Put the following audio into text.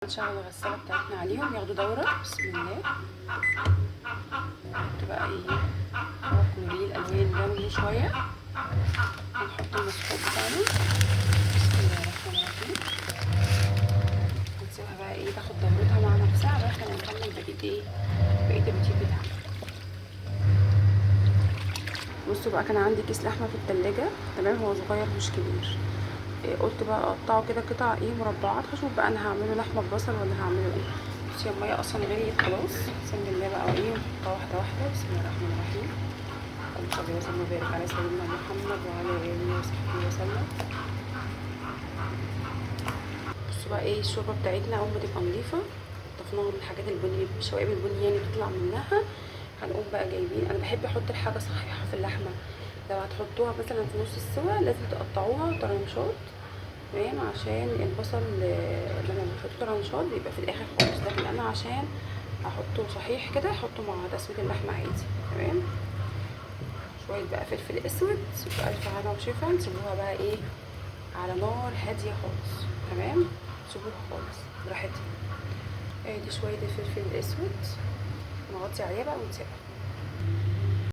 نشغل الغسالة بتاعتنا عليهم ياخدوا دورة. بسم الله. نحط بقى ايه كلورين الالوان جنبه شوية، ونحط المسحوق بتاعنا. بسم الله الرحمن الرحيم. هنسيبها بقى ايه تاخد دورتها مع نفسها لغاية ما نكمل بقية الروتين بتاعنا. بصوا بقى، كان عندي كيس لحمة في التلاجة، تمام، هو صغير مش كبير. قلت بقى اقطعه كده قطع مربعات، هشوف بقى انا هعمله لحمه ببصل ولا هعمله ايه. بس هي الميه اصلا غليت خلاص، بسم الله بقى نحطها واحده واحده. بسم الله الرحمن الرحيم. اللهم صل وسلم وبارك على سيدنا محمد وعلى اله وصحبه وسلم. بصوا بقى الشوربه بتاعتنا اول ما تبقى نضيفه، ضفناها من الحاجات البني، الشوائب البني يعني بتطلع منها. هنقوم بقى جايبين، انا بحب احط الحاجه صحيحه في اللحمه. لو هتحطوها مثلا في نص السوا لازم تقطعوها طرنشات، تمام، عشان البصل لما بنحط طرنشات بيبقى في الاخر خالص، لكن انا عشان احطه صحيح كده احطه مع تسويه اللحمه عادي. تمام. شويه بقى فلفل اسود بألف هنا وشفا، نسيبوها بقى على نار هاديه خالص. تمام، سيبوها خالص براحتها. ادي شويه الفلفل الاسود، نغطي عليها بقى ونسيبها.